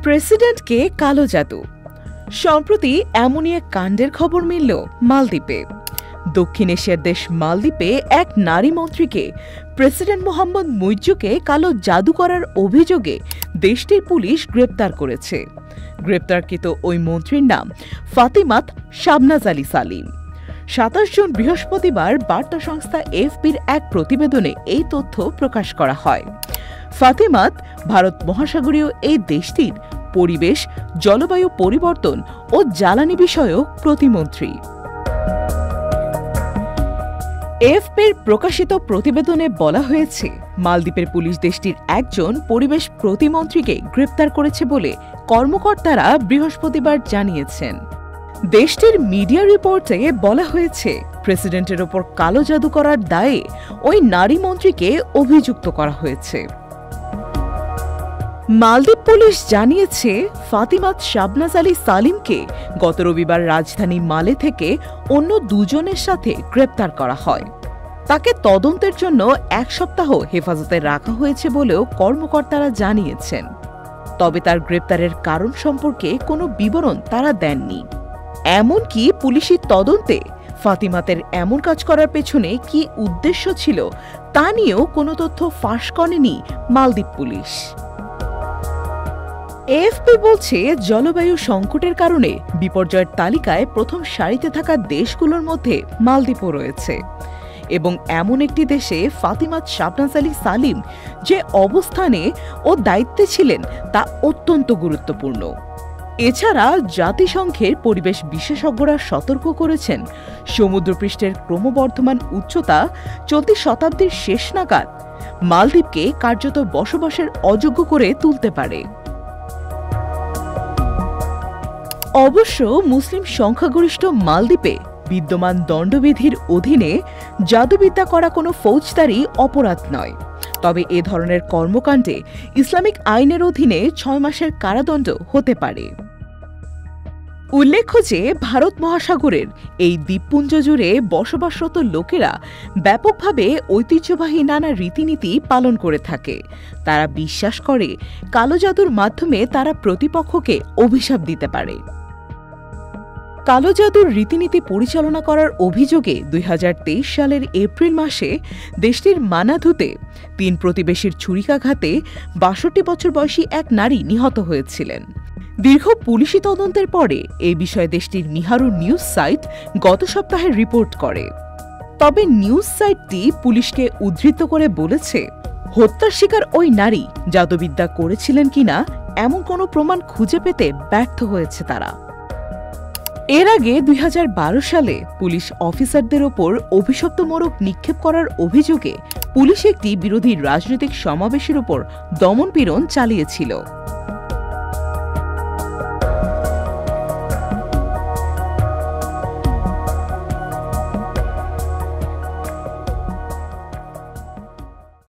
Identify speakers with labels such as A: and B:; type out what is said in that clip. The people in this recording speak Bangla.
A: প্রেসিডেন্টকে কালো জাদু। সম্প্রতি এমনই এক কাণ্ডের খবর মিলল মালদ্বীপে। দক্ষিণ এশিয়ার দেশ মালদ্বীপে এক নারী মন্ত্রীকে প্রেসিডেন্ট মোহাম্মদ মুইজ্জুকে কালো জাদু করার অভিযোগে দেশটির পুলিশ গ্রেপ্তার করেছে। গ্রেপ্তারকৃত ওই মন্ত্রীর নাম ফাতিমাত শাবনাজ আলী সালিম। ২৭ জুন বৃহস্পতিবার বার্তা সংস্থা এএফপির এক প্রতিবেদনে এই তথ্য প্রকাশ করা হয়। ফাতিমাত ভারত মহাসাগরীয় এই দেশটির পরিবেশ, জলবায়ু পরিবর্তন ও জ্বালানি বিষয়ক প্রতিমন্ত্রী। এএফপির প্রকাশিত প্রতিবেদনে বলা হয়েছে, মালদ্বীপের পুলিশ দেশটির একজন পরিবেশ প্রতিমন্ত্রীকে গ্রেপ্তার করেছে বলে কর্মকর্তারা বৃহস্পতিবার জানিয়েছেন। দেশটির মিডিয়া রিপোর্টে বলা হয়েছে, প্রেসিডেন্টের ওপর কালো জাদু করার দায়ে ওই নারী মন্ত্রীকে অভিযুক্ত করা হয়েছে। মালদ্বীপ পুলিশ জানিয়েছে, ফাতিমাত শাবনাজ আলী সালিমকে গত রবিবার রাজধানী মালে থেকে অন্য দুজনের সাথে গ্রেপ্তার করা হয়। তাকে তদন্তের জন্য ১ সপ্তাহ হেফাজতে রাখা হয়েছে বলেও কর্মকর্তারা জানিয়েছেন। তবে তার গ্রেপ্তারের কারণ সম্পর্কে কোনো বিবরণ তারা দেননি। এমনকি পুলিশি তদন্তে ফাতিমাতের এমন কাজ করার পেছনে কি উদ্দেশ্য ছিল তা নিয়েও কোনো তথ্য ফাঁস করেনি মালদ্বীপ পুলিশ। এএফপি বলছে, জলবায়ু সংকটের কারণে বিপর্যয়ের তালিকায় প্রথম সারিতে থাকা দেশগুলোর মধ্যে মালদ্বীপও রয়েছে এবং এমন একটি দেশে ফাতিমাত শাবনাজ আলী সালিম যে অবস্থানে ও দায়িত্বে ছিলেন তা অত্যন্ত গুরুত্বপূর্ণ। এছাড়া জাতিসংঘের পরিবেশ বিশেষজ্ঞরা সতর্ক করেছেন, সমুদ্রপৃষ্ঠের ক্রমবর্ধমান উচ্চতা চলতি শতাব্দীর শেষ নাগাদ মালদ্বীপকে কার্যত বসবাসের অযোগ্য করে তুলতে পারে। অবশ্য মুসলিম সংখ্যাগরিষ্ঠ মালদ্বীপে বিদ্যমান দণ্ডবিধির অধীনে জাদুবিদ্যা করা কোনো ফৌজদারি অপরাধ নয়। তবে এ ধরনের কর্মকাণ্ডে ইসলামিক আইনের অধীনে ৬ মাসের কারাদণ্ড হতে পারে। উল্লেখ্য যে, ভারত মহাসাগরের এই দ্বীপপুঞ্জ জুড়ে বসবাসরত লোকেরা ব্যাপকভাবে ঐতিহ্যবাহী নানা রীতিনীতি পালন করে থাকে। তারা বিশ্বাস করে, কালো জাদুর মাধ্যমে তারা প্রতিপক্ষকে অভিশাপ দিতে পারে। কালো জাদুর রীতিনীতি পরিচালনা করার অভিযোগে ২০২৩ সালের এপ্রিল মাসে দেশটির মানাধুতে ৩ প্রতিবেশীর ছুরিকাঘাতে ৬২ বছর বয়সী এক নারী নিহত হয়েছিলেন। দীর্ঘ পুলিশি তদন্তের পরে এ বিষয়ে দেশটির নিহারু নিউজ সাইট গত সপ্তাহে রিপোর্ট করে। তবে নিউজ সাইটটি পুলিশকে উদ্ধৃত করে বলেছে, হত্যার শিকার ওই নারী জাদুবিদ্যা করেছিলেন কিনা এমন কোনো প্রমাণ খুঁজে পেতে ব্যর্থ হয়েছে তারা। এর আগে ২০১২ সালে পুলিশ অফিসারদের ওপর অভিশপ্ত মোড়ক নিক্ষেপ করার অভিযোগে পুলিশ একটি বিরোধী রাজনৈতিক সমাবেশের ওপর দমনপীড়ন চালিয়েছিল।